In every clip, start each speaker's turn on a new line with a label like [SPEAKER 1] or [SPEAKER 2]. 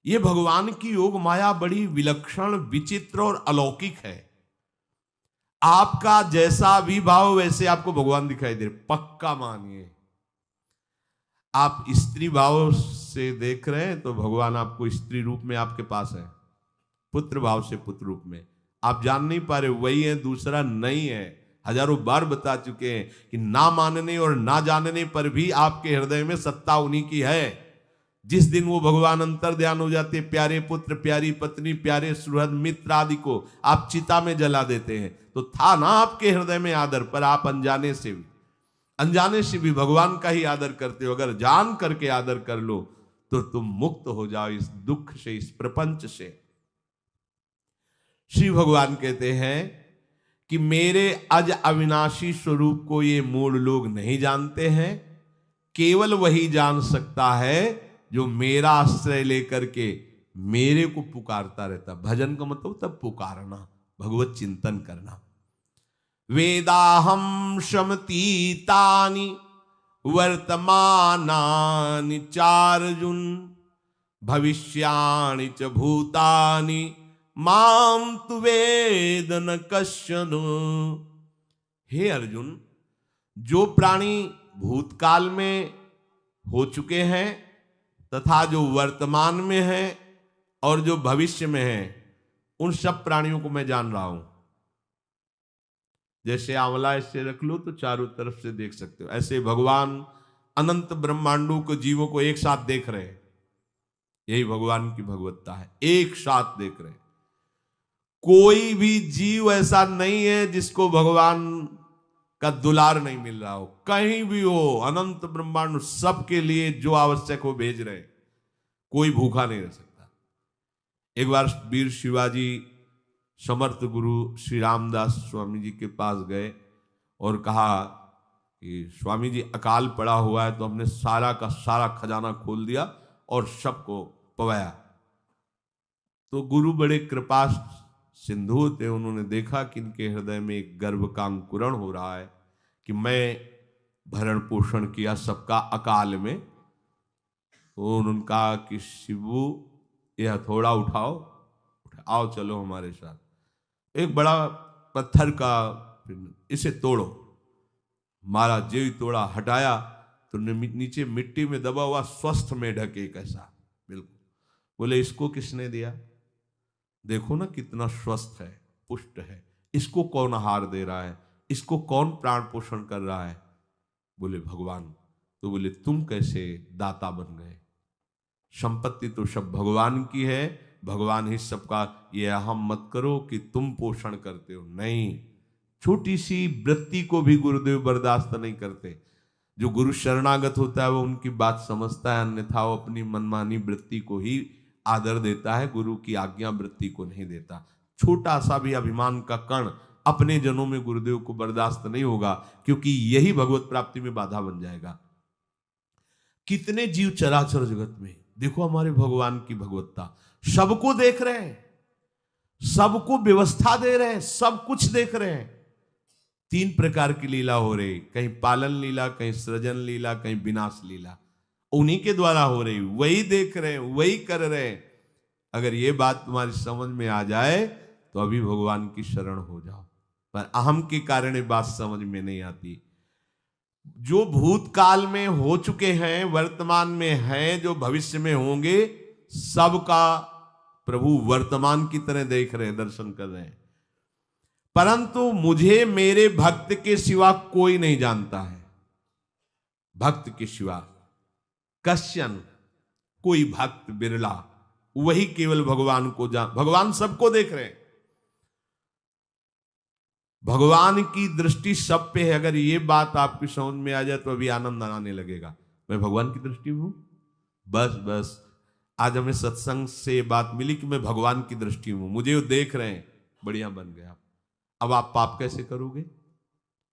[SPEAKER 1] ये भगवान की योग माया बड़ी विलक्षण, विचित्र और अलौकिक है। आपका जैसा भी भाव वैसे आपको भगवान दिखाई दे रहे, पक्का मानिए। आप स्त्री भाव से देख रहे हैं तो भगवान आपको स्त्री रूप में आपके पास है, पुत्र भाव से पुत्र रूप में आप जान नहीं पा रहे, वही है, दूसरा नहीं है। हजारों बार बता चुके हैं कि ना मानने और ना जानने पर भी आपके हृदय में सत्ता उन्हीं की है। जिस दिन वो भगवान अंतर ध्यान हो जाते, प्यारे पुत्र, प्यारी पत्नी, प्यारे सुहृद मित्र आदि को आप चिता में जला देते हैं, तो था ना आपके हृदय में आदर, पर आप अनजाने से भी भगवान का ही आदर करते हो। अगर जान करके आदर कर लो तो तुम मुक्त हो जाओ इस दुख से, इस प्रपंच से। श्री भगवान कहते हैं कि मेरे अज अविनाशी स्वरूप को ये मूढ़ लोग नहीं जानते हैं, केवल वही जान सकता है जो मेरा आश्रय लेकर के मेरे को पुकारता रहता। भजन का मतलब तब पुकारना, भगवत चिंतन करना। वेदाहम शमतीतानि वर्तमानानि चार्जुन भविष्याणि च भूतानि माम तु वेद न कश्चन। हे अर्जुन, जो प्राणी भूतकाल में हो चुके हैं तथा जो वर्तमान में है और जो भविष्य में है, उन सब प्राणियों को मैं जान रहा हूं। जैसे आंवला ऐसे रख लो तो चारों तरफ से देख सकते हो, ऐसे भगवान अनंत ब्रह्मांडों को, जीवों को एक साथ देख रहे हैं। यही भगवान की भगवत्ता है, एक साथ देख रहे हैं। कोई भी जीव ऐसा नहीं है जिसको भगवान का दुलार नहीं मिल रहा हो, कहीं भी हो, अनंत ब्रह्मांड सबके लिए जो आवश्यक हो भेज रहे हैं। कोई भूखा नहीं रह सकता। एक बार वीर शिवाजी समर्थ गुरु श्री रामदास स्वामी जी के पास गए और कहा कि स्वामी जी, अकाल पड़ा हुआ है, तो हमने सारा का सारा खजाना खोल दिया और सबको पवाया। तो गुरु बड़े कृपा सिंधु थे, उन्होंने देखा कि इनके हृदय में एक गर्भ का अंकुरण हो रहा है कि मैं भरण पोषण किया सबका अकाल में। तो उन्होंने कहा कि शिवू, यह हथौड़ा उठाओ, आओ चलो हमारे साथ। एक बड़ा पत्थर का, इसे तोड़ो। महाराज जी तोड़ा, हटाया तो नीचे मिट्टी में दबा हुआ स्वस्थ मेढक एक ऐसा, बिल्कुल। बोले इसको किसने दिया? देखो ना कितना स्वस्थ है, पुष्ट है, इसको कौन आहार दे रहा है, इसको कौन प्राण पोषण कर रहा है? बोले भगवान। तो बोले तुम कैसे दाता बन गए? संपत्ति तो सब भगवान की है, भगवान ही सबका, ये अहम मत करो कि तुम पोषण करते हो। नहीं, छोटी सी वृत्ति को भी गुरुदेव बर्दाश्त नहीं करते। जो गुरु शरणागत होता है वो उनकी बात समझता है, अन्यथा वो अपनी मनमानी वृत्ति को ही आदर देता है, गुरु की आज्ञा वृत्ति को नहीं देता। छोटा सा भी अभिमान का कण अपने जनों में गुरुदेव को बर्दाश्त नहीं होगा, क्योंकि यही भगवत प्राप्ति में बाधा बन जाएगा। कितने जीव चराचर जगत में, देखो हमारे भगवान की भगवत्ता, सबको देख रहे हैं, सबको व्यवस्था दे रहे हैं, सब कुछ देख रहे हैं। 3 प्रकार की लीला हो रही, कहीं पालन लीला, कहीं सृजन लीला, कहीं विनाश लीला, उन्हीं के द्वारा हो रही, वही देख रहे हैं, वही कर रहे हैं। अगर ये बात तुम्हारी समझ में आ जाए तो अभी भगवान की शरण हो जाओ, पर अहम के कारण ये बात समझ में नहीं आती। जो भूतकाल में हो चुके हैं, वर्तमान में हैं, जो भविष्य में होंगे, सबका प्रभु वर्तमान की तरह देख रहे हैं, दर्शन कर रहे हैं। परंतु मुझे मेरे भक्त के सिवा कोई नहीं जानता है। भक्त के सिवा कश्यन, कोई भक्त बिरला, वही केवल भगवान को भगवान सबको देख रहे हैं, भगवान की दृष्टि सब पे है। अगर ये बात आपकी समझ में आ जाए तो अभी आनंद आने लगेगा। मैं भगवान की दृष्टि में हूं, बस आज हमें सत्संग से बात मिली कि मैं भगवान की दृष्टि में हूं, मुझे वो देख रहे हैं, बढ़िया बन गया। अब आप पाप कैसे करोगे?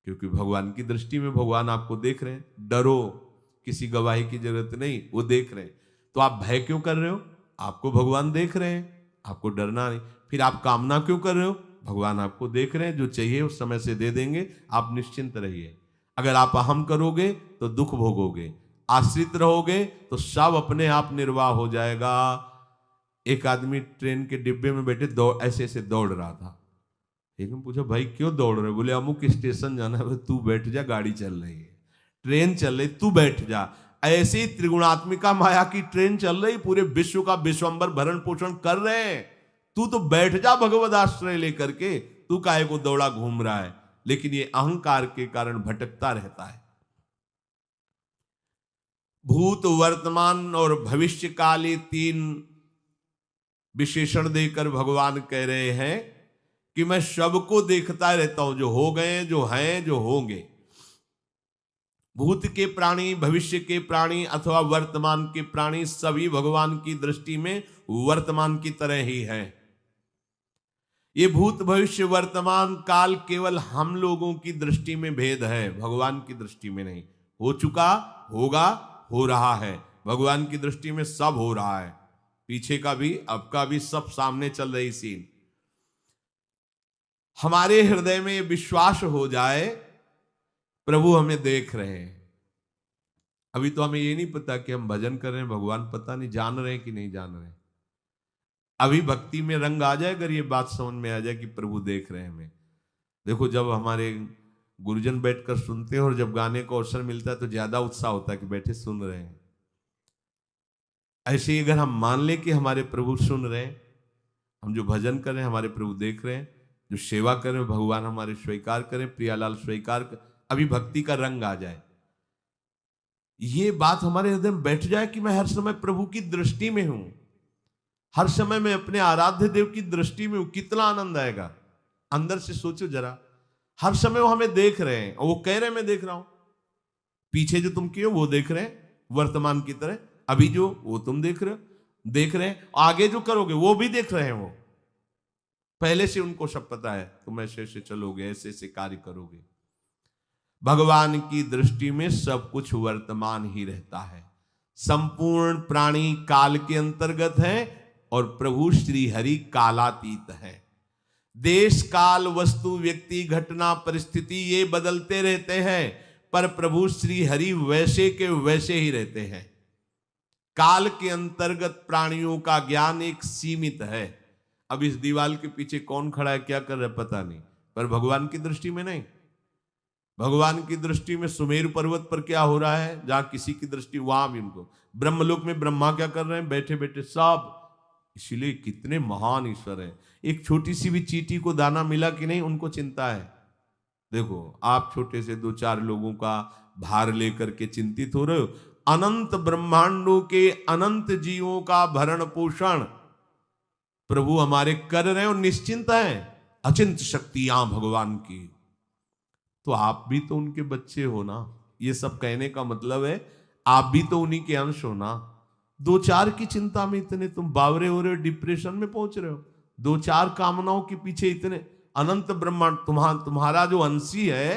[SPEAKER 1] क्योंकि भगवान की दृष्टि में भगवान आपको देख रहे हैं। डरो, किसी गवाही की जरूरत नहीं, वो देख रहे हैं। तो आप भय क्यों कर रहे हो? आपको भगवान देख रहे हैं, आपको डरना नहीं। फिर आप कामना क्यों कर रहे हो? भगवान आपको देख रहे हैं, जो चाहिए उस समय से दे देंगे, आप निश्चिंत रहिए। अगर आप अहम करोगे तो दुख भोगोगे, आश्रित रहोगे तो सब अपने आप निर्वाह हो जाएगा। एक आदमी ट्रेन के डिब्बे में बैठे ऐसे ऐसे दौड़ रहा था। एक ने पूछा भाई क्यों दौड़ रहे? बोले अमुक स्टेशन जाना है। तू बैठ जा, गाड़ी चल रही है, ट्रेन चल रही, तू बैठ जा। ऐसे ही त्रिगुणात्मिका माया की ट्रेन चल रही, पूरे विश्व का विश्वंबर भरण पोषण कर रहे हैं, तू तो बैठ जा भगवद आश्रय लेकर के, तू काहे को दौड़ा घूम रहा है? लेकिन ये अहंकार के कारण भटकता रहता है। भूत, वर्तमान और भविष्य काल, ये 3 विशेषण देकर भगवान कह रहे हैं कि मैं सबको देखता रहता हूं, जो हो गए, जो हैं, जो होंगे। भूत के प्राणी, भविष्य के प्राणी अथवा वर्तमान के प्राणी सभी भगवान की दृष्टि में वर्तमान की तरह ही है। ये भूत, भविष्य, वर्तमान काल केवल हम लोगों की दृष्टि में भेद है, भगवान की दृष्टि में नहीं। हो चुका, होगा, हो रहा है। भगवान की दृष्टि में सब हो रहा है, पीछे का भी, अब का भी, सब सामने चल रही सीन। हमारे हृदय में विश्वास हो जाए प्रभु हमें देख रहे हैं। अभी तो हमें ये नहीं पता कि हम भजन कर रहे हैं, भगवान पता नहीं जान रहे हैं कि नहीं जान रहे हैं। अभी भक्ति में रंग आ जाए, अगर ये बात समझ में आ जाए कि प्रभु देख रहे हैं हमें। देखो, जब हमारे गुरुजन बैठकर सुनते हैं और जब गाने को अवसर मिलता है तो ज्यादा उत्साह होता है कि बैठे सुन रहे हैं। ऐसे ही अगर हम मान लें कि हमारे प्रभु सुन रहे हैं, हम जो भजन कर रहे हैं हमारे प्रभु देख रहे हैं, जो सेवा कर रहे हैं भगवान हमारे स्वीकार करें, प्रियालाल स्वीकार कर, अभी भक्ति का रंग आ जाए, ये बात हमारे हृदय में बैठ जाए कि मैं हर समय प्रभु की दृष्टि में हूं, हर समय मैं अपने आराध्य देव की दृष्टि में हूं, कितना आनंद आएगा। अंदर से सोचो जरा, हर समय वो हमें देख रहे हैं और वो कह रहे हैं मैं देख रहा हूं। पीछे जो तुम किए वो देख रहे हैं वर्तमान की तरह, अभी जो वो तुम देख रहे हो, देख रहे हैं, आगे जो करोगे वो भी देख रहे हैं। वो पहले से उनको सब पता है, तुम ऐसे ऐसे चलोगे, ऐसे ऐसे कार्य करोगे। भगवान की दृष्टि में सब कुछ वर्तमान ही रहता है। संपूर्ण प्राणी काल के अंतर्गत है और प्रभु श्री हरि कालातीत है। देश, काल, वस्तु, व्यक्ति, घटना, परिस्थिति ये बदलते रहते हैं, पर प्रभु श्री हरि वैसे के वैसे ही रहते हैं। काल के अंतर्गत प्राणियों का ज्ञान एक सीमित है। अब इस दीवार के पीछे कौन खड़ा है, क्या कर रहा है पता नहीं, पर भगवान की दृष्टि में नहीं। भगवान की दृष्टि में सुमेरु पर्वत पर क्या हो रहा है, जहां किसी की दृष्टि, वहां भी उनको, ब्रह्मलोक में ब्रह्मा क्या कर रहे हैं, बैठे बैठे सब। इसीलिए कितने महान ईश्वर हैं। एक छोटी सी भी चींटी को दाना मिला कि नहीं, उनको चिंता है। देखो, आप छोटे से 2-4 लोगों का भार लेकर के चिंतित हो रहे हो, अनंत ब्रह्मांडों के अनंत जीवों का भरण पोषण प्रभु हमारे कर रहे हैं और निश्चिंत हैं। अचिंत शक्तियां भगवान की, तो आप भी तो उनके बच्चे हो ना। ये सब कहने का मतलब है आप भी तो उन्हीं के अंश हो ना। 2-4 की चिंता में इतने तुम बावरे हो रहे हो, डिप्रेशन में पहुंच रहे हो, 2-4 कामनाओं के पीछे इतने। अनंत ब्रह्मांड तुम्हारा जो अंशी है,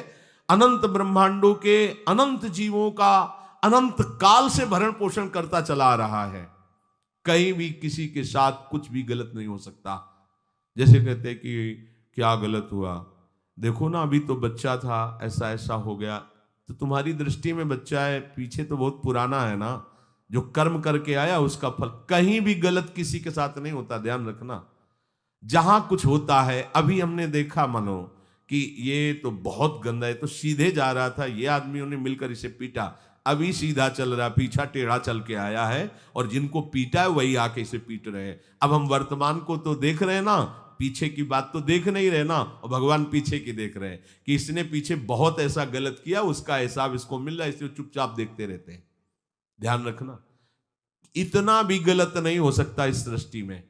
[SPEAKER 1] अनंत ब्रह्मांडों के अनंत जीवों का अनंत काल से भरण पोषण करता चला आ रहा है। कहीं भी किसी के साथ कुछ भी गलत नहीं हो सकता। जैसे कहते हैं कि क्या गलत हुआ, देखो ना अभी तो बच्चा था, ऐसा ऐसा हो गया, तो तुम्हारी दृष्टि में बच्चा है, पीछे तो बहुत पुराना है ना, जो कर्म करके आया उसका फल। कहीं भी गलत किसी के साथ नहीं होता, ध्यान रखना। जहां कुछ होता है, अभी हमने देखा मानो कि ये तो बहुत गंदा है, तो सीधे जा रहा था, ये आदमियों ने मिलकर इसे पीटा, अभी सीधा चल रहा, पीछा टेढ़ा चल के आया है, और जिनको पीटा है वही आके इसे पीट रहे हैं। अब हम वर्तमान को तो देख रहे हैं ना, पीछे की बात तो देख नहीं रहे ना, और भगवान पीछे की देख रहे हैं कि इसने पीछे बहुत ऐसा गलत किया, उसका हिसाब इसको मिल रहा है, इसलिए चुपचाप देखते रहते हैं। ध्यान रखना, इतना भी गलत नहीं हो सकता इस सृष्टि में।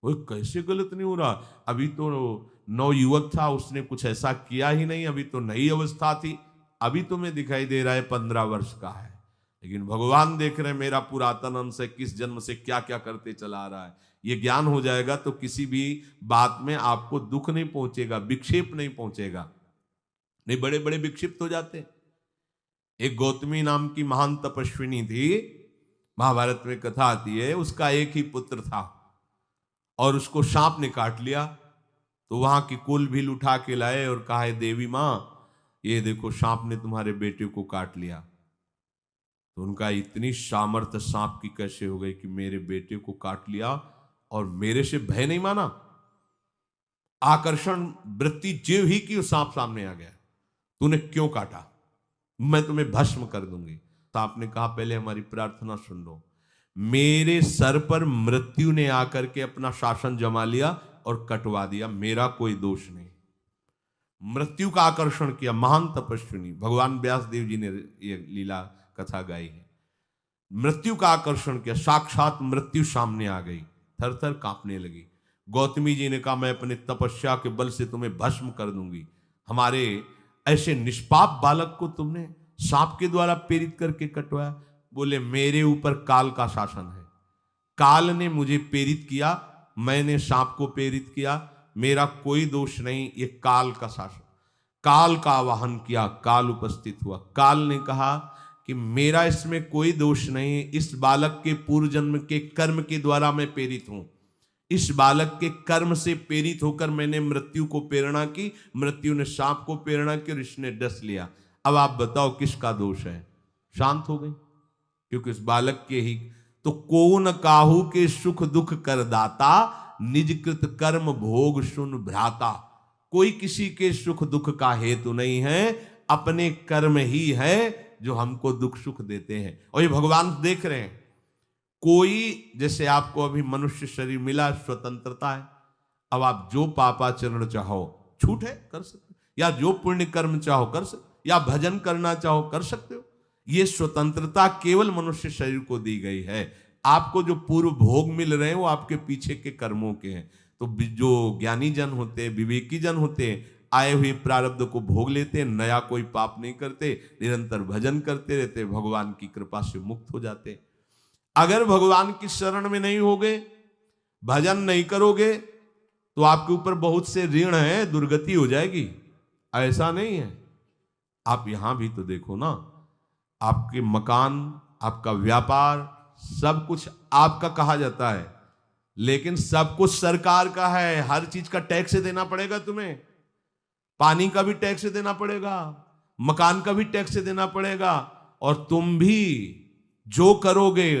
[SPEAKER 1] वो कैसे गलत नहीं हो रहा, अभी तो नवयुवक था, उसने कुछ ऐसा किया ही नहीं, अभी तो नई अवस्था थी, अभी तुम्हें दिखाई दे रहा है 15 वर्ष का है, लेकिन भगवान देख रहे हैं मेरा पुरातन अंश है, किस जन्म से क्या क्या करते चला आ रहा है। ये ज्ञान हो जाएगा तो किसी भी बात में आपको दुख नहीं पहुंचेगा, विक्षेप नहीं पहुंचेगा। नहीं, बड़े बड़े विक्षिप्त हो जाते। एक गौतमी नाम की महान तपस्विनी थी, महाभारत में कथा आती है, उसका एक ही पुत्र था और उसको सांप ने काट लिया। तो वहां की कुल भील उठा के लाए और कहा, देवी मां ये देखो सांप ने तुम्हारे बेटे को काट लिया। तो उनका इतनी सामर्थ्य सांप की कैसे हो गई कि मेरे बेटे को काट लिया और मेरे से भय नहीं माना। आकर्षण वृत्ति जीव ही की, सांप सामने आ गया, तूने क्यों काटा, मैं तुम्हें भस्म कर दूंगी। तो आपने कहा पहले हमारी प्रार्थना सुन लो। मेरे सर पर मृत्यु ने आकर के अपना शासन जमा लिया और कटवा दिया, मेरा कोई दोष नहीं। मृत्यु का आकर्षण किया, महान तपस्विनी भगवान व्यास देव जी ने ये लीला कथा गाई है। मृत्यु का आकर्षण किया, साक्षात मृत्यु सामने आ गई, थर थर कांपने लगी। गौतमी जी ने कहा मैं अपने तपस्या के बल से तुम्हें भस्म कर दूंगी। हमारे ऐसे निष्पाप बालक को तुमने सांप के द्वारा प्रेरित करके कटवाया। बोले मेरे ऊपर काल का शासन है, काल ने मुझे प्रेरित किया, मैंने सांप को प्रेरित किया, मेरा कोई दोष नहीं, ये काल का शासन। काल का आवाहन किया, काल उपस्थित हुआ। काल ने कहा कि मेरा इसमें कोई दोष नहीं, इस बालक के पूर्व जन्म के कर्म के द्वारा मैं प्रेरित हूं। इस बालक के कर्म से प्रेरित होकर मैंने मृत्यु को प्रेरणा की, मृत्यु ने सांप को प्रेरणा की और इसने डस लिया। अब आप बताओ किसका दोष है? शांत हो गई, क्योंकि इस बालक के ही तो कौन काहू के सुख दुख कर दाता, निजकृत कर्म भोग सुन भ्राता। कोई किसी के सुख दुख का हेतु नहीं है, अपने कर्म ही है जो हमको दुख सुख देते हैं। और ये भगवान देख रहे हैं। कोई, जैसे आपको अभी मनुष्य शरीर मिला, स्वतंत्रता है, अब आप जो पापाचरण चाहो छूट है कर सकते हो, या जो पुण्य कर्म चाहो कर सकते, या भजन करना चाहो कर सकते हो। ये स्वतंत्रता केवल मनुष्य शरीर को दी गई है। आपको जो पूर्व भोग मिल रहे हैं वो आपके पीछे के कर्मों के हैं। तो जो ज्ञानी जन होते हैं, विवेकी जन होते हैं, आए हुए प्रारब्ध को भोग लेते हैं, नया कोई पाप नहीं करते, निरंतर भजन करते रहते, भगवान की कृपा से मुक्त हो जाते। अगर भगवान की शरण में नहीं होगे, भजन नहीं करोगे, तो आपके ऊपर बहुत से ऋण है, दुर्गति हो जाएगी। ऐसा नहीं है। आप यहां भी तो देखो ना, आपके मकान, आपका व्यापार, सब कुछ आपका कहा जाता है, लेकिन सब कुछ सरकार का है। हर चीज का टैक्स देना पड़ेगा तुम्हें, पानी का भी टैक्स देना पड़ेगा, मकान का भी टैक्स देना पड़ेगा, और तुम भी जो करोगे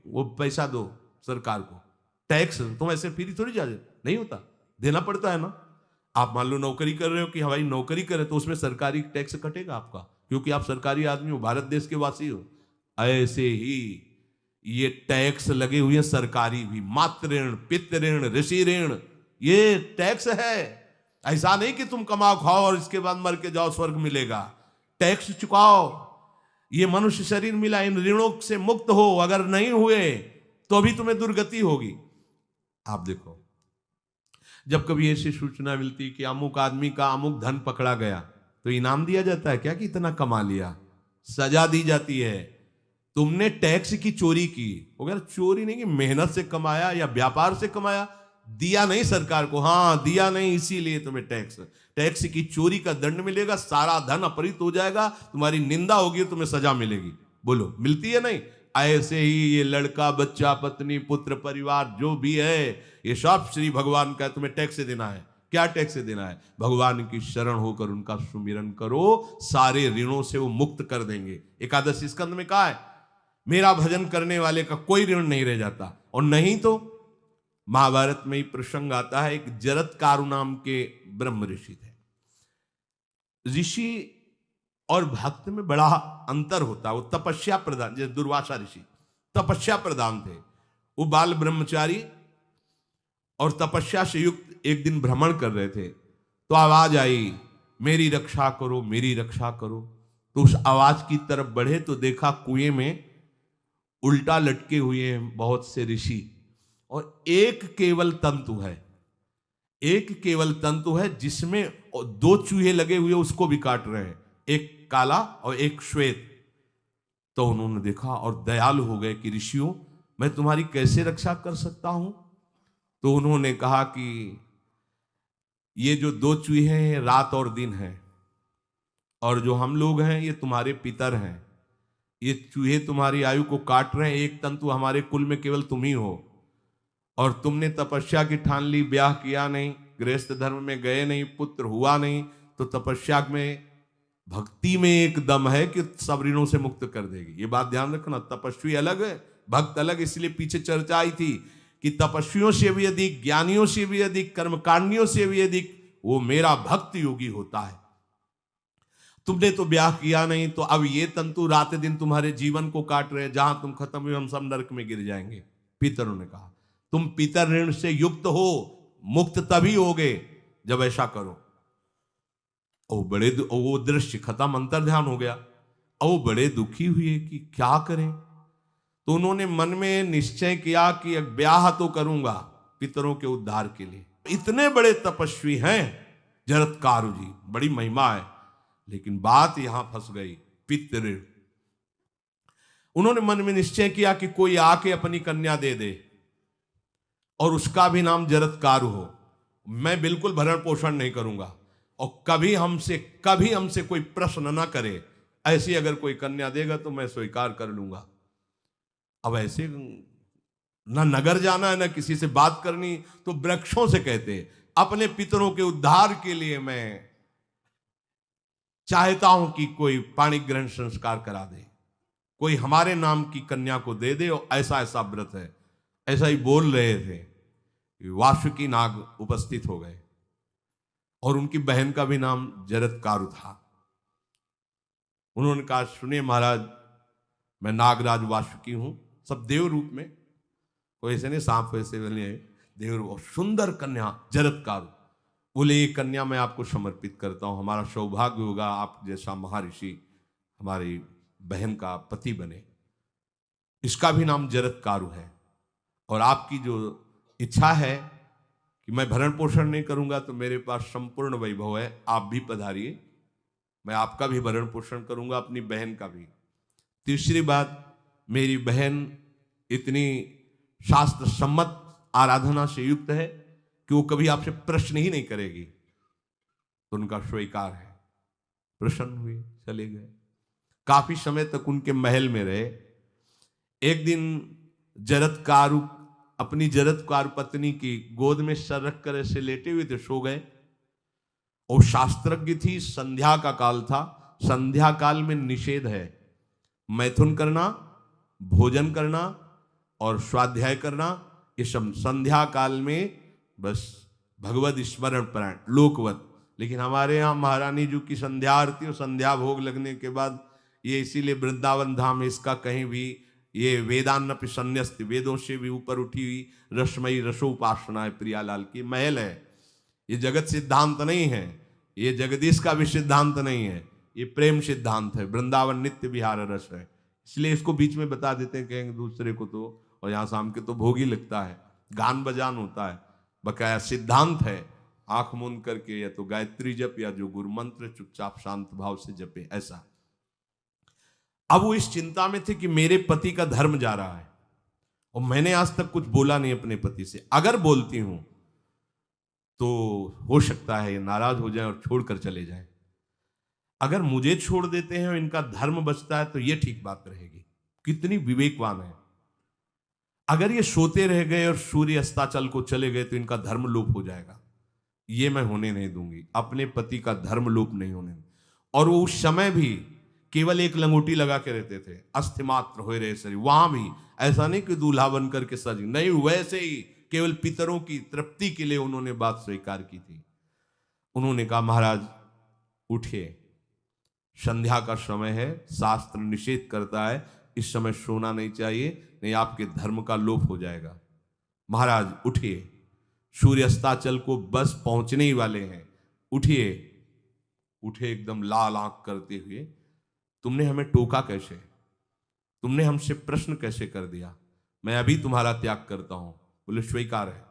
[SPEAKER 1] वो पैसा दो सरकार को। टैक्स तुम ऐसे फ्री थोड़ी जा, नहीं होता, देना पड़ता है ना। आप मान लो नौकरी कर रहे हो कि हमारी नौकरी करे, तो उसमें सरकारी टैक्स कटेगा आपका, क्योंकि आप सरकारी आदमी हो, भारत देश के वासी हो। ऐसे ही ये टैक्स लगे हुए हैं सरकारी भी, मातृ ऋण, पितृ ऋण, ऋषि ऋण, ये टैक्स है। ऐसा नहीं कि तुम कमाओ खाओ और इसके बाद मर के जाओ स्वर्ग मिलेगा। टैक्स चुकाओ। ये मनुष्य शरीर मिला, इन ऋणों से मुक्त हो। अगर नहीं हुए तो भी तुम्हें दुर्गति होगी। आप देखो, जब कभी ऐसी सूचना मिलती कि अमुक आदमी का अमुक धन पकड़ा गया, तो इनाम दिया जाता है क्या कि इतना कमा लिया? सजा दी जाती है, तुमने टैक्स की चोरी की। अगर चोरी नहीं की, मेहनत से कमाया या व्यापार से कमाया, दिया नहीं सरकार को, हाँ दिया नहीं, इसीलिए तुम्हें टैक्स की चोरी का दंड मिलेगा, सारा धन अपहृत हो जाएगा, तुम्हारी निंदा होगी, तुम्हें सजा मिलेगी। बोलो मिलती है नहीं? ऐसे ही ये लड़का, बच्चा, पत्नी, पुत्र, परिवार जो भी है, ये सब श्री भगवान का तुम्हें टैक्स देना है। क्या टैक्स देना है? भगवान की शरण होकर उनका सुमिरन करो, सारे ऋणों से वो मुक्त कर देंगे। एकादश स्कंद में कहा है, मेरा भजन करने वाले का कोई ऋण नहीं रह जाता। और नहीं तो महाभारत में ही प्रसंग आता है, एक जरत्कारु नाम के ब्रह्म ऋषि थे। ऋषि और भक्त में बड़ा अंतर होता है। वो तपस्या प्रधान, जैसे दुर्वासा ऋषि तपस्या प्रधान थे, वो बाल ब्रह्मचारी और तपस्या से युक्त एक दिन भ्रमण कर रहे थे, तो आवाज आई, मेरी रक्षा करो, मेरी रक्षा करो। तो उस आवाज की तरफ बढ़े तो देखा कुएं में उल्टा लटके हुए हैं बहुत से ऋषि, और एक केवल तंतु है, एक केवल तंतु है जिसमें दो चूहे लगे हुए उसको भी काट रहे हैं, एक काला और एक श्वेत। तो उन्होंने देखा और दयालु हो गए कि ऋषियों, मैं तुम्हारी कैसे रक्षा कर सकता हूं? तो उन्होंने कहा कि ये जो दो चूहे हैं रात और दिन हैं, और जो हम लोग हैं ये तुम्हारे पितर हैं। ये चूहे तुम्हारी आयु को काट रहे हैं, एक तंतु हमारे कुल में केवल तुम ही हो, और तुमने तपस्या की ठान ली, ब्याह किया नहीं, गृहस्थ धर्म में गए नहीं, पुत्र हुआ नहीं, तो तपस्या में, भक्ति में एक दम है कि सब ऋणों से मुक्त कर देगी। ये बात ध्यान रखना, तपस्वी अलग है, भक्त अलग। इसलिए पीछे चर्चा आई थी कि तपस्वियों से भी अधिक, ज्ञानियों से भी अधिक, कर्मकांडियों से भी अधिक वो मेरा भक्त योगी होता है। तुमने तो ब्याह किया नहीं, तो अब ये तंतु रात दिन तुम्हारे जीवन को काट रहे, जहां तुम खत्म हुए हम सब नरक में गिर जाएंगे। पितरों ने कहा तुम पितर ऋण से युक्त हो, मुक्त तभी होगे जब ऐसा करो। वो दृश्य खत्म, अंतर ध्यान हो गया। वो बड़े दुखी हुए कि क्या करें। तो उन्होंने मन में निश्चय किया कि एक ब्याह तो करूंगा पितरों के उद्धार के लिए। इतने बड़े तपस्वी हैं जरत्कारु जी, बड़ी महिमा है, लेकिन बात यहां फंस गई। पितृ, उन्होंने मन में निश्चय किया कि कोई आके अपनी कन्या दे दे और उसका भी नाम जरत्कारु हो। मैं बिल्कुल भरण पोषण नहीं करूंगा और कभी हमसे कोई प्रश्न ना करे। ऐसी अगर कोई कन्या देगा तो मैं स्वीकार कर लूंगा। अब ऐसे ना नगर जाना है ना किसी से बात करनी, तो वृक्षों से कहते अपने पितरों के उद्धार के लिए मैं चाहता हूं कि कोई पाणी ग्रहण संस्कार करा दे, कोई हमारे नाम की कन्या को दे दे, और ऐसा ऐसा व्रत है। ऐसा ही बोल रहे थे, वासुकी नाग उपस्थित हो गए और उनकी बहन का भी नाम जरत्कारु था। उन्होंने कहा सुनिए महाराज, मैं नागराज वासुकी हूं, सब देव रूप में, कोई ऐसे नहीं सांप वैसे बने, देव रूप, और सुंदर कन्या जरत्कारु। बोले ये कन्या मैं आपको समर्पित करता हूं, हमारा सौभाग्य होगा आप जैसा महर्षि हमारी बहन का पति बने। इसका भी नाम जरत्कारु है, और आपकी जो इच्छा है कि मैं भरण पोषण नहीं करूंगा तो मेरे पास संपूर्ण वैभव है, आप भी पधारिए, मैं आपका भी भरण पोषण करूंगा, अपनी बहन का भी। तीसरी बात, मेरी बहन इतनी शास्त्र सम्मत आराधना से युक्त है कि वो कभी आपसे प्रश्न ही नहीं करेगी, तो उनका स्वीकार है। प्रसन्न हुए, चले गए। काफी समय तक उनके महल में रहे। एक दिन जरत्कारु अपनी जरत्कारु पत्नी की गोद में सर रख कर ऐसे लेटे हुए थे, सो गए। और शास्त्रज्ञ थी, संध्या का काल था। संध्या काल में निषेध है मैथुन करना, भोजन करना और स्वाध्याय करना, ये सब संध्या काल में बस भगवत स्मरण परायण लोकवत। लेकिन हमारे यहाँ महारानी जी की संध्या आरती और संध्या भोग लगने के बाद ये, इसीलिए वृंदावन धाम इसका कहीं भी ये वेदान्नपि संन्यस्त, वेदों से भी ऊपर उठी हुई रसमयी रसोपासना है, प्रियालाल की महल है। ये जगत सिद्धांत नहीं है, ये जगदीश का भी सिद्धांत नहीं है, ये प्रेम सिद्धांत है। वृंदावन नित्य विहार रस है, इसलिए इसको बीच में बता देते हैं कहेंगे दूसरे को तो, और यहाँ शाम के तो भोग ही लगता है, गान बजान होता है, बकाया सिद्धांत है। आंख मूंद करके या तो गायत्री जप या जो गुरु मंत्र चुपचाप शांत भाव से जपे, ऐसा। अब वो इस चिंता में थे कि मेरे पति का धर्म जा रहा है और मैंने आज तक कुछ बोला नहीं अपने पति से, अगर बोलती हूं तो हो सकता है ये नाराज हो जाए और छोड़कर चले जाए। अगर मुझे छोड़ देते हैं और इनका धर्म बचता है तो ये ठीक बात रहेगी। कितनी विवेकवान है। अगर ये सोते रह गए और सूर्य अस्ताचल को चले गए तो इनका धर्म लोप हो जाएगा, ये मैं होने नहीं दूंगी, अपने पति का धर्म लोप नहीं होने दूंगी। और वो उस समय भी केवल एक लंगोटी लगा के रहते थे, अस्थिमात्र हो रहे शरीर, वहां भी ऐसा नहीं कि दूल्हा बन करके सज, नहीं, वैसे ही केवल पितरों की तृप्ति के लिए उन्होंने बात स्वीकार की थी। उन्होंने कहा महाराज उठिए, संध्या का समय है, शास्त्र निषेध करता है इस समय सोना नहीं चाहिए, नहीं आपके धर्म का लोप हो जाएगा। महाराज उठिए, सूर्य अस्ताचल को बस पहुंचने ही वाले हैं, उठिए। उठे एकदम लाल आंख करते हुए, तुमने हमें टोका कैसे, तुमने हमसे प्रश्न कैसे कर दिया, मैं अभी तुम्हारा त्याग करता हूं। बोले स्वीकार है,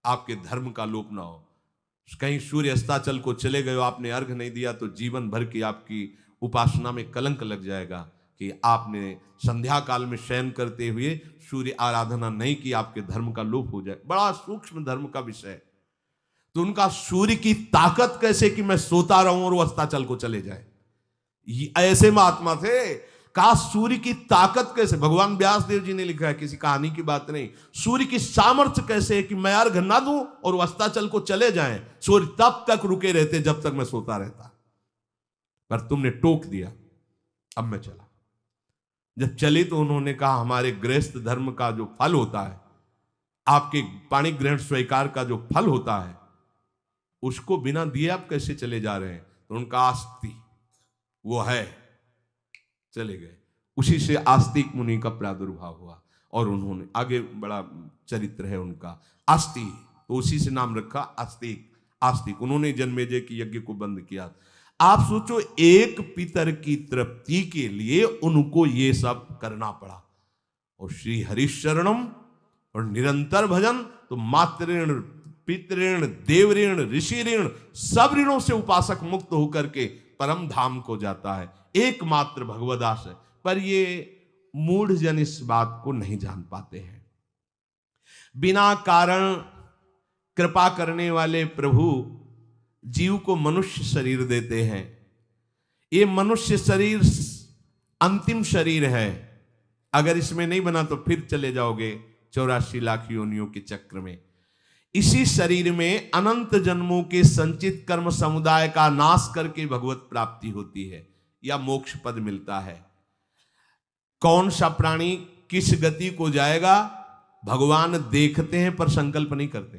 [SPEAKER 1] आपके धर्म का लोप ना हो। कहीं सूर्य अस्ताचल को चले गए, आपने अर्घ नहीं दिया तो जीवन भर की आपकी उपासना में कलंक लग जाएगा कि आपने संध्या काल में शयन करते हुए सूर्य आराधना नहीं की, आपके धर्म का लोप हो जाए। बड़ा सूक्ष्म धर्म का विषय। तो उनका सूर्य की ताकत कैसे कि मैं सोता रहूं और वो अस्ताचल को चले जाए, ऐसे महात्मा थे। कहा सूर्य की ताकत कैसे, भगवान व्यास देव जी ने लिखा है, किसी कहानी की बात नहीं। सूर्य की सामर्थ्य कैसे है कि मैं अर्घ ना दूं और वो अस्ताचल को चले जाएं, सूर्य तब तक रुके रहते जब तक मैं सोता रहता, पर तुमने टोक दिया, अब मैं चला। जब चले तो उन्होंने कहा हमारे गृहस्थ धर्म का जो फल होता है आपके पाणी ग्रहण स्वीकार का जो फल होता है उसको बिना दिए आप कैसे चले जा रहे हैं? तो उनका आस्ति वो है, चले गए। उसी से आस्तिक मुनि का प्रादुर्भाव हुआ और उन्होंने आगे बड़ा चरित्र है उनका, आस्ति, तो उसी से नाम रखा आस्तिक। आस्तिक उन्होंने जन्मेजय की यज्ञ को बंद किया। आप सोचो, एक पितर की तृप्ति के लिए उनको ये सब करना पड़ा। और श्री हरिशरणम और निरंतर भजन, तो मातृण, पितृण, देवऋण, ऋषि ऋण, सब ऋणों से उपासक मुक्त होकर के परम धाम को जाता है, एकमात्र भगवदास है। पर ये मूढ़ जन इस बात को नहीं जान पाते हैं। बिना कारण कृपा करने वाले प्रभु जीव को मनुष्य शरीर देते हैं। ये मनुष्य शरीर अंतिम शरीर है, अगर इसमें नहीं बना तो फिर चले जाओगे 84 लाख योनियों के चक्र में। इसी शरीर में अनंत जन्मों के संचित कर्म समुदाय का नाश करके भगवत प्राप्ति होती है या मोक्ष पद मिलता है। कौन सा प्राणी किस गति को जाएगा भगवान देखते हैं पर संकल्प नहीं करते,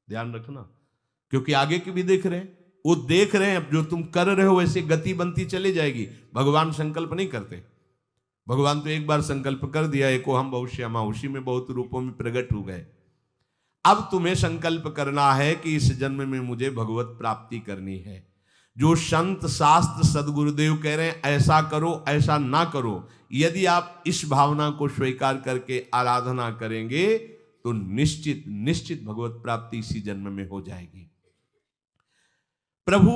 [SPEAKER 1] ध्यान रखना, क्योंकि आगे की भी देख रहे हैं, वो देख रहे हैं जो तुम कर रहे हो वैसे गति बनती चली जाएगी। भगवान संकल्प नहीं करते। भगवान तो एक बार संकल्प कर दिया, एको हम बहुश्यामा, उसी में बहुत रूपों में प्रकट हो गए। अब तुम्हें संकल्प करना है कि इस जन्म में मुझे भगवत प्राप्ति करनी है। जो संत शास्त्र सदगुरुदेव कह रहे हैं ऐसा करो ऐसा ना करो, यदि आप इस भावना को स्वीकार करके आराधना करेंगे तो निश्चित निश्चित भगवत प्राप्ति इसी जन्म में हो जाएगी। प्रभु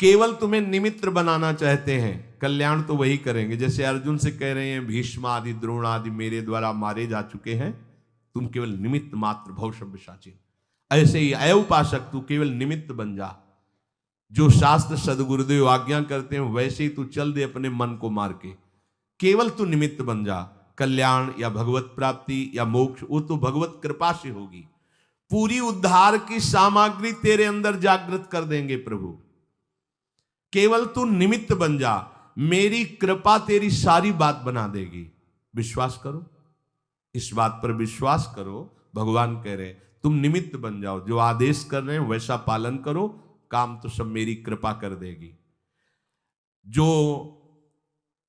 [SPEAKER 1] केवल तुम्हें निमित्त बनाना चाहते हैं, कल्याण तो वही करेंगे। जैसे अर्जुन से कह रहे हैं भीष्म आदि द्रोण आदि मेरे द्वारा मारे जा चुके हैं, तुम केवल निमित्त मात्र भव सव्यसाची। ऐसे ही अय उपासक तू केवल निमित्त बन जा, जो शास्त्र सदगुरुदेव आज्ञा करते हैं वैसे ही तू चल दे अपने मन को मार के, केवल तू निमित्त बन जा। कल्याण या भगवत प्राप्ति या मोक्ष वो तो भगवत कृपा से होगी। पूरी उद्धार की सामग्री तेरे अंदर जागृत कर देंगे प्रभु, केवल तू निमित्त बन जा, मेरी कृपा तेरी सारी बात बना देगी। विश्वास करो, इस बात पर विश्वास करो। भगवान कह रहे हैं तुम निमित्त बन जाओ, जो आदेश कर रहे हैं वैसा पालन करो, काम तो सब मेरी कृपा कर देगी। जो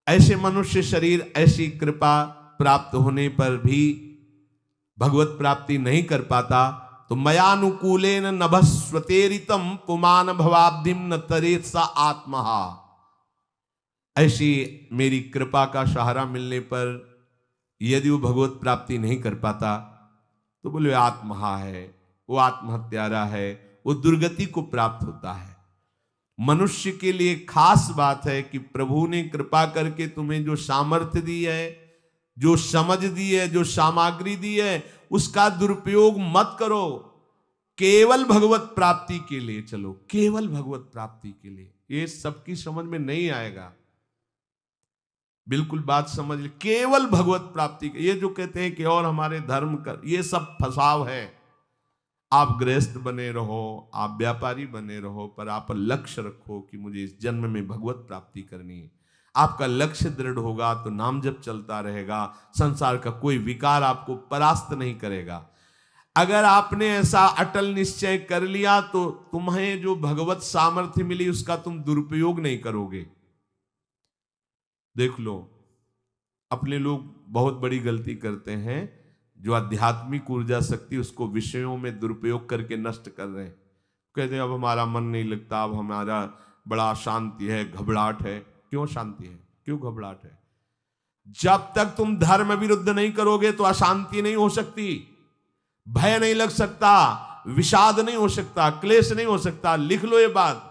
[SPEAKER 1] ऐसे मनुष्य शरीर ऐसी कृपा प्राप्त होने पर भी भगवत प्राप्ति नहीं कर पाता, तो मयानुकूलेन नभस्वतेरितम पुमान भवाब्धिम न तरेत सा आत्मा। ऐसी मेरी कृपा का सहारा मिलने पर यदि वो भगवत प्राप्ति नहीं कर पाता तो बोले आत्महा है, वो आत्महत्यारा है, वो दुर्गति को प्राप्त होता है। मनुष्य के लिए खास बात है कि प्रभु ने कृपा करके तुम्हें जो सामर्थ्य दी है, जो समझ दी है, जो सामग्री दी है, उसका दुरुपयोग मत करो। केवल भगवत प्राप्ति के लिए चलो, केवल भगवत प्राप्ति के लिए। ये सबकी समझ में नहीं आएगा, बिल्कुल बात समझ ले। केवल भगवत प्राप्ति के, ये जो कहते हैं कि और हमारे धर्म कर, ये सब फसाव है। आप गृहस्थ बने रहो, आप व्यापारी बने रहो, पर आप लक्ष्य रखो कि मुझे इस जन्म में भगवत प्राप्ति करनी है। आपका लक्ष्य दृढ़ होगा तो नाम जप चलता रहेगा, संसार का कोई विकार आपको परास्त नहीं करेगा। अगर आपने ऐसा अटल निश्चय कर लिया तो तुम्हें जो भगवत सामर्थ्य मिली उसका तुम दुरुपयोग नहीं करोगे। देख लो, अपने लोग बहुत बड़ी गलती करते हैं, जो आध्यात्मिक ऊर्जा शक्ति उसको विषयों में दुरुपयोग करके नष्ट कर रहे हैं। कहते हैं अब हमारा मन नहीं लगता, अब हमारा बड़ा शांति है, घबराहट है। क्यों शांति है, क्यों घबराहट है? जब तक तुम धर्म विरुद्ध नहीं करोगे तो अशांति नहीं हो सकती, भय नहीं लग सकता, विषाद नहीं हो सकता, क्लेश नहीं हो सकता। लिख लो ये बात।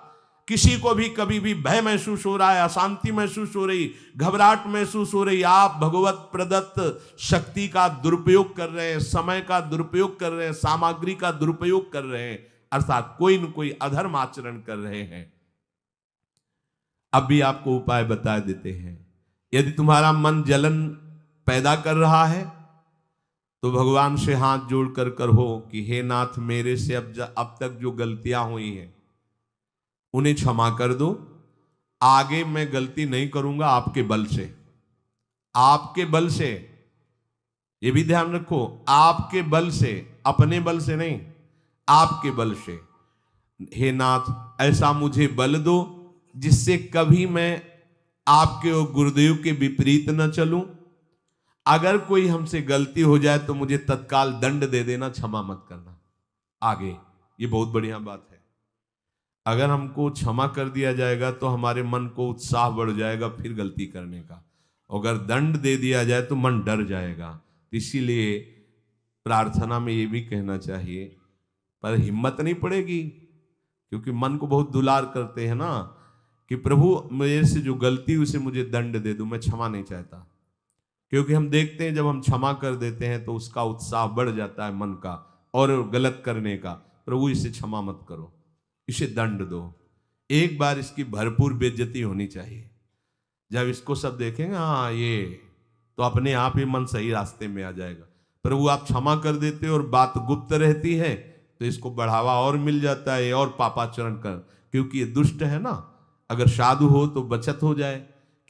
[SPEAKER 1] किसी को भी कभी भी भय महसूस हो रहा है, अशांति महसूस हो रही, घबराहट महसूस हो रही, आप भगवत प्रदत्त शक्ति का दुरुपयोग कर रहे हैं, समय का दुरुपयोग कर रहे हैं, सामग्री का दुरुपयोग कर रहे हैं, अर्थात कोई न कोई अधर्म आचरण कर रहे हैं। अब भी आपको उपाय बता देते हैं। यदि तुम्हारा मन जलन पैदा कर रहा है तो भगवान से हाथ जोड़कर कहो कि हे नाथ, मेरे से अब तक जो गलतियां हुई हैं उन्हें क्षमा कर दो। आगे मैं गलती नहीं करूंगा, आपके बल से, आपके बल से। ये भी ध्यान रखो, आपके बल से, अपने बल से नहीं, आपके बल से। हे नाथ ऐसा मुझे बल दो जिससे कभी मैं आपके और गुरुदेव के विपरीत न चलूं। अगर कोई हमसे गलती हो जाए तो मुझे तत्काल दंड दे देना, क्षमा मत करना। आगे ये बहुत बढ़िया बात है। अगर हमको क्षमा कर दिया जाएगा तो हमारे मन को उत्साह बढ़ जाएगा फिर गलती करने का। अगर दंड दे दिया जाए तो मन डर जाएगा। इसीलिए प्रार्थना में ये भी कहना चाहिए, पर हिम्मत नहीं पड़ेगी क्योंकि मन को बहुत दुलार करते हैं ना, कि प्रभु मेरे से जो गलती हुई उसे मुझे दंड दे दो, मैं क्षमा नहीं चाहता। क्योंकि हम देखते हैं जब हम क्षमा कर देते हैं तो उसका उत्साह बढ़ जाता है मन का और गलत करने का। प्रभु इसे क्षमा मत करो, इसे दंड दो। एक बार इसकी भरपूर बेइज्जती होनी चाहिए। जब इसको सब देखेंगे हाँ ये, तो अपने आप ही मन सही रास्ते में आ जाएगा। प्रभु आप क्षमा कर देते और बात गुप्त रहती है तो इसको बढ़ावा और मिल जाता है और पापाचरण कर, क्योंकि ये दुष्ट है ना। अगर साधु हो तो बचत हो जाए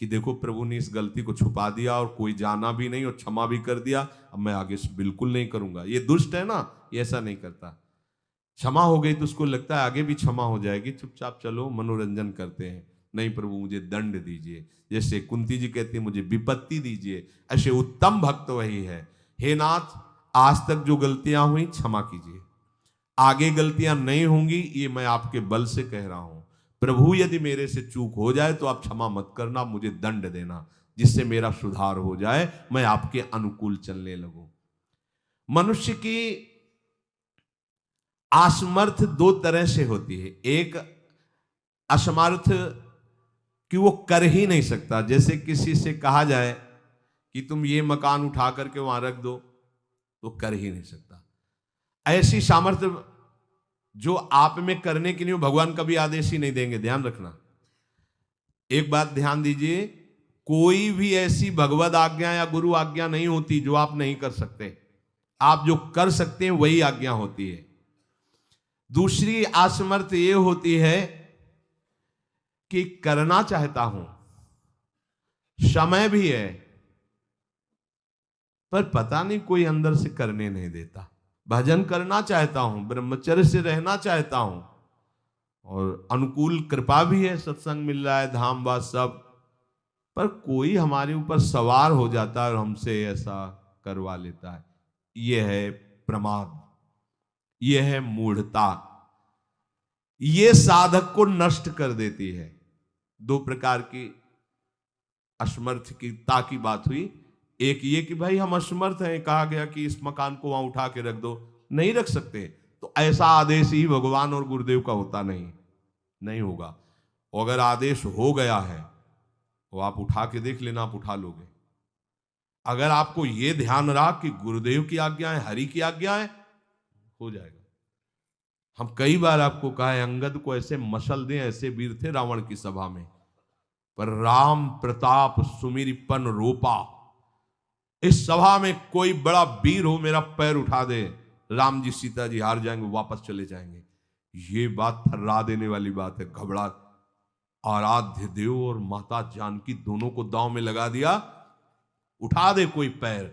[SPEAKER 1] कि देखो प्रभु ने इस गलती को छुपा दिया और कोई जाना भी नहीं और क्षमा भी कर दिया, अब मैं आगे से बिल्कुल नहीं करूंगा। ये दुष्ट है ना, ये ऐसा नहीं करता। क्षमा हो गई तो उसको लगता है आगे भी क्षमा हो जाएगी, चुपचाप चलो मनोरंजन करते हैं। नहीं प्रभु मुझे दंड दीजिए, जैसे कुंती जी कहती है मुझे विपत्ति दीजिए, ऐसे उत्तम भक्त वही है। हे नाथ आज तक जो गलतियां हुई क्षमा कीजिए, आगे गलतियां नहीं होंगी, ये मैं आपके बल से कह रहा हूं। प्रभु यदि मेरे से चूक हो जाए तो आप क्षमा मत करना, मुझे दंड देना जिससे मेरा सुधार हो जाए, मैं आपके अनुकूल चलने लगूं। मनुष्य की असमर्थ दो तरह से होती है। एक असमर्थ कि वो कर ही नहीं सकता, जैसे किसी से कहा जाए कि तुम ये मकान उठा करके वहां रख दो, तो कर ही नहीं सकता। ऐसी सामर्थ्य जो आप में करने के लिए भगवान कभी आदेश ही नहीं देंगे, ध्यान रखना। एक बात ध्यान दीजिए, कोई भी ऐसी भगवद आज्ञा या गुरु आज्ञा नहीं होती जो आप नहीं कर सकते। आप जो कर सकते हैं वही आज्ञा होती है। दूसरी असमर्थ ये होती है कि करना चाहता हूं, समय भी है, पर पता नहीं कोई अंदर से करने नहीं देता। भजन करना चाहता हूं, ब्रह्मचर्य से रहना चाहता हूं, और अनुकूल कृपा भी है, सत्संग मिल रहा है, धाम वास सब, पर कोई हमारे ऊपर सवार हो जाता है और हमसे ऐसा करवा लेता है। यह है प्रमाद, यह है मूढ़ता, यह साधक को नष्ट कर देती है। दो प्रकार की असमर्थता की बात हुई। एक ये कि भाई हम असमर्थ हैं, कहा गया कि इस मकान को वहां उठा के रख दो, नहीं रख सकते, तो ऐसा आदेश ही भगवान और गुरुदेव का होता नहीं होगा। और अगर आदेश हो गया है तो आप उठा के देख लेना, आप उठा लोगे। अगर आपको यह ध्यान रहा कि गुरुदेव की आज्ञा है, हरि की आज्ञा है, हो जाएगा। हम कई बार आपको कहा है, अंगद को ऐसे मसल दें, ऐसे वीर थे रावण की सभा में, पर राम प्रताप सुमिरपन रोपा। इस सभा में कोई बड़ा वीर हो, मेरा पैर उठा दे, राम जी सीता जी हार जाएंगे, वापस चले जाएंगे। ये बात थर्रा देने वाली बात है। घबरा, आराध्य देव और माता जानकी दोनों को दांव में लगा दिया, उठा दे कोई पैर,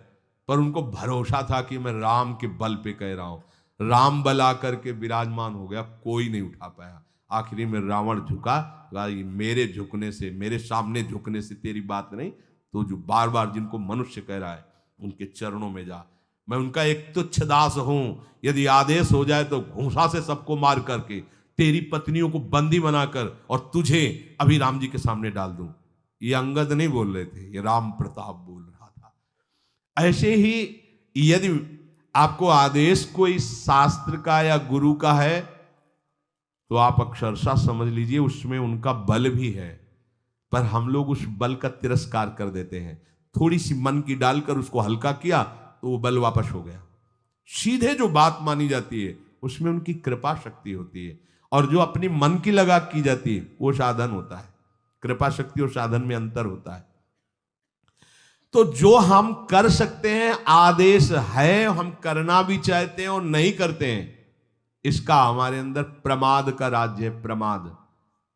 [SPEAKER 1] पर उनको भरोसा था कि मैं राम के बल पे कह रहा हूं। राम बल आकर के विराजमान हो गया, कोई नहीं उठा पाया। आखिरी में रावण झुका, मेरे झुकने से, मेरे सामने झुकने से तेरी बात नहीं, तो जो बार बार जिनको मनुष्य कह रहा है उनके चरणों में जा, मैं उनका एक तुच्छ दास हूं। यदि आदेश हो जाए तो घूंसा से सबको मार करके तेरी पत्नियों को बंदी बनाकर और तुझे अभी राम जी के सामने डाल दूं। ये अंगद नहीं बोल रहे थे, ये राम प्रताप बोल रहा था। ऐसे ही यदि आपको आदेश कोई शास्त्र का या गुरु का है तो आप अक्षरशः समझ लीजिए उसमें उनका बल भी है, पर हम लोग उस बल का तिरस्कार कर देते हैं। थोड़ी सी मन की डालकर उसको हल्का किया तो वो बल वापस हो गया। सीधे जो बात मानी जाती है उसमें उनकी कृपा शक्ति होती है, और जो अपनी मन की लगा की जाती है वो साधन होता है। कृपा शक्ति और साधन में अंतर होता है। तो जो हम कर सकते हैं, आदेश है, हम करना भी चाहते हैं और नहीं करते हैं, इसका हमारे अंदर प्रमाद का राज्य है। प्रमाद।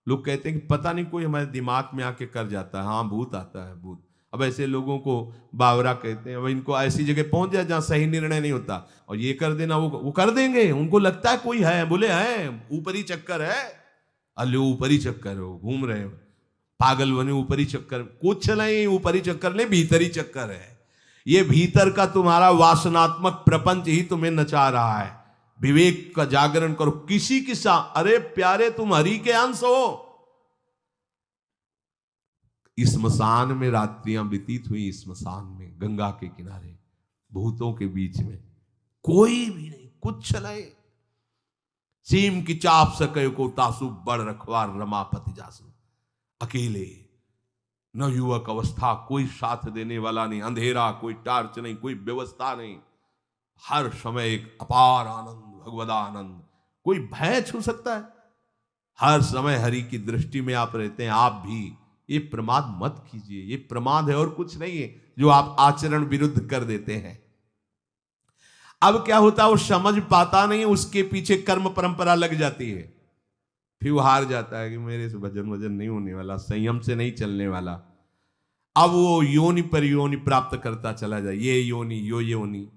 [SPEAKER 1] लोग कहते हैं कि पता नहीं कोई हमारे दिमाग में आके कर जाता है। हाँ, भूत आता है, भूत। अब ऐसे लोगों को बावरा कहते हैं। अब इनको ऐसी जगह पहुंच जाए जहां सही निर्णय नहीं होता, और ये कर देना वो कर देंगे। उनको लगता है कोई है, बोले है ऊपरी चक्कर है, अल्ले ऊपरी चक्कर हो, घूम रहे हो पागल बने, ऊपरी चक्कर कुछ नहीं, ऊपरी चक्कर नहीं, भीतरी चक्कर है। ये भीतर का तुम्हारा वासनात्मक प्रपंच ही तुम्हें नचा रहा है। विवेक का जागरण करो। किसी की अरे प्यारे तुम हरि के अंश हो। स्मशान में रात्रियां व्यतीत हुई, स्मशान में गंगा के किनारे भूतों के बीच में, कोई भी नहीं, कुछ नहीं। सीम की चाप सके को तासु बड़ रखवार रमापति जासु, अकेले, न युवक अवस्था, कोई साथ देने वाला नहीं, अंधेरा, कोई टार्च नहीं, कोई व्यवस्था नहीं, हर समय एक अपार आनंद, भगवदा आनंद। कोई भय छू सकता है? हर समय हरि की दृष्टि में आप रहते हैं। आप भी ये प्रमाद मत कीजिए, ये प्रमाद है और कुछ नहीं है जो आप आचरण विरुद्ध कर देते हैं। अब क्या होता है, वो समझ पाता नहीं, उसके पीछे कर्म परंपरा लग जाती है, फिर वो हार जाता है कि मेरे से भजन वजन नहीं होने वाला, संयम से नहीं चलने वाला। अब वो योनि पर योनि प्राप्त करता चला जाए, ये योनि यो योनि।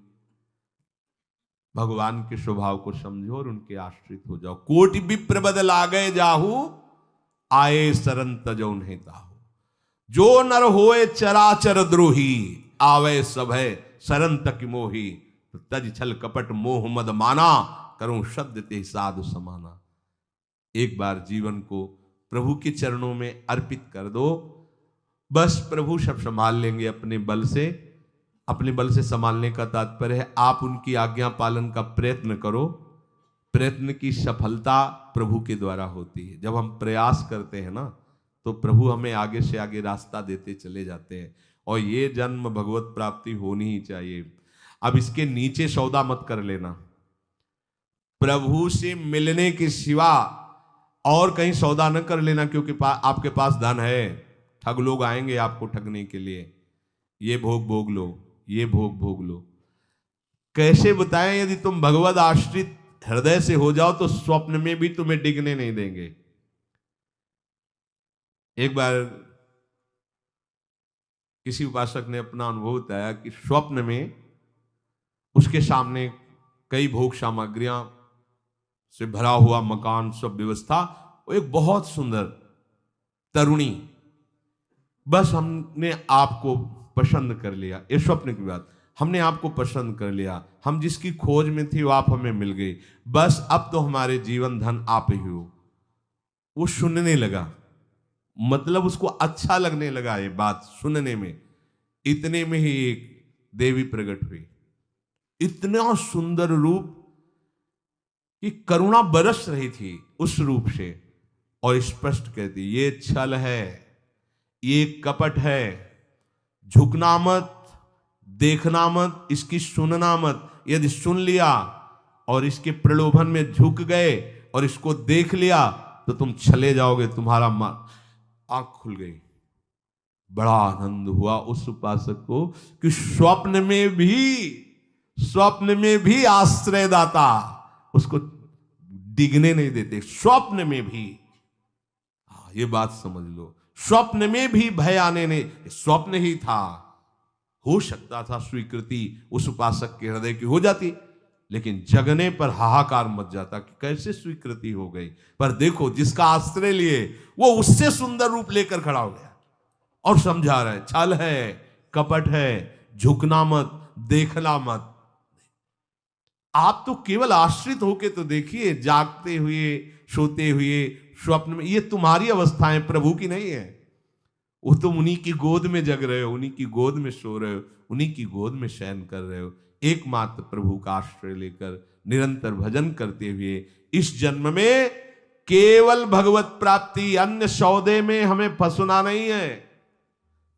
[SPEAKER 1] भगवान के स्वभाव को समझो और उनके आश्रित हो जाओ। कोटि विप्र बदल आ गए जाहू, आए सरन तजो नहीं ताहू। जो नर होए चराचर द्रोही, आवे सभय सरन तक मोही। तो तज छल कपट मोह मद माना, करूं शब्द ते साधु समाना। एक बार जीवन को प्रभु के चरणों में अर्पित कर दो, बस प्रभु सब संभाल लेंगे अपने बल से। अपने बल से संभालने का तात्पर्य है आप उनकी आज्ञा पालन का प्रयत्न करो। प्रयत्न की सफलता प्रभु के द्वारा होती है। जब हम प्रयास करते हैं ना, तो प्रभु हमें आगे से आगे रास्ता देते चले जाते हैं। और ये जन्म भगवत प्राप्ति होनी ही चाहिए। अब इसके नीचे सौदा मत कर लेना। प्रभु से मिलने के सिवा और कहीं सौदा न कर लेना, क्योंकि आपके पास धन है। ठग लोग आएंगे आपको ठगने के लिए, ये भोग भोग लो, ये भोग भोग लो। कैसे बताएं? यदि तुम भगवत आश्रित हृदय से हो जाओ तो स्वप्न में भी तुम्हें डिगने नहीं देंगे। एक बार किसी उपासक ने अपना अनुभव बताया कि स्वप्न में उसके सामने कई भोग सामग्रियां से भरा हुआ मकान, सब व्यवस्था, वो एक बहुत सुंदर तरुणी, बस हमने आपको पसंद कर लिया। ये स्वप्न की बात, हमने आपको पसंद कर लिया, हम जिसकी खोज में थे वो आप हमें मिल गई, बस अब तो हमारे जीवन धन आप ही हो। वो सुनने लगा, मतलब उसको अच्छा लगने लगा ये बात सुनने में। इतने में ही एक देवी प्रकट हुई, इतना सुंदर रूप कि करुणा बरस रही थी उस रूप से, और स्पष्ट कहती ये छल है, ये कपट है, झुकना मत, देखना मत, इसकी सुनना मत। यदि सुन लिया और इसके प्रलोभन में झुक गए और इसको देख लिया तो तुम चले जाओगे, तुम्हारा आंख खुल गई। बड़ा आनंद हुआ उस उपासक को कि स्वप्न में भी आश्रयदाता उसको डिगने नहीं देते। स्वप्न में भी, ये बात समझ लो, स्वप्न में भी भय आने नहीं, स्वप्न ही था। हो सकता था स्वीकृति उस उपासक के हृदय की हो जाती, लेकिन जगने पर हाहाकार मच जाता कि कैसे स्वीकृति हो गई। पर देखो, जिसका आश्रय लिए वो उससे सुंदर रूप लेकर खड़ा हो गया और समझा रहा है छल है, कपट है, झुकना मत, देखना मत। आप तो केवल आश्रित होके तो देखिए, जागते हुए, सोते हुए, स्वप्न में, ये तुम्हारी अवस्थाएं, प्रभु की नहीं है। वो तुम उन्हीं की गोद में जग रहे हो, उन्हीं की गोद में सो रहे हो, उन्हीं की गोद में शयन कर रहे हो। एकमात्र प्रभु का आश्रय लेकर निरंतर भजन करते हुए इस जन्म में केवल भगवत प्राप्ति, अन्य सौदे में हमें फंसना नहीं है।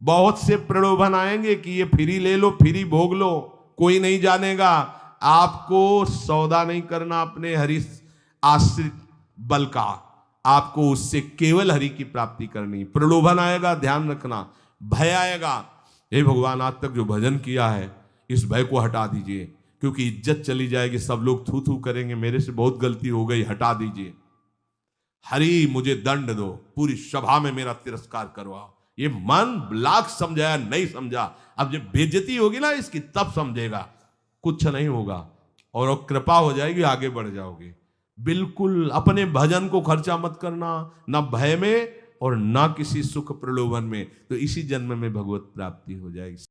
[SPEAKER 1] बहुत से प्रलोभन आएंगे कि ये फ्री ले लो, फ्री भोग लो, कोई नहीं जानेगा। आपको सौदा नहीं करना अपने हरि आश्रित बल का, आपको उससे केवल हरि की प्राप्ति करनी। प्रलोभन आएगा, ध्यान रखना, भय आएगा, हे भगवान आज तक जो भजन किया है इस भय को हटा दीजिए, क्योंकि इज्जत चली जाएगी, सब लोग थू थू करेंगे, मेरे से बहुत गलती हो गई, हटा दीजिए। हरि मुझे दंड दो, पूरी सभा में मेरा तिरस्कार करवाओ, ये मन लाख समझाया नहीं समझा, अब जब बेइज्जती होगी ना इसकी तब समझेगा। कुछ नहीं होगा और कृपा हो जाएगी, आगे बढ़ जाओगे। बिल्कुल अपने भजन को खर्चा मत करना, ना भय में और ना किसी सुख प्रलोभन में, तो इसी जन्म में भगवत प्राप्ति हो जाएगी।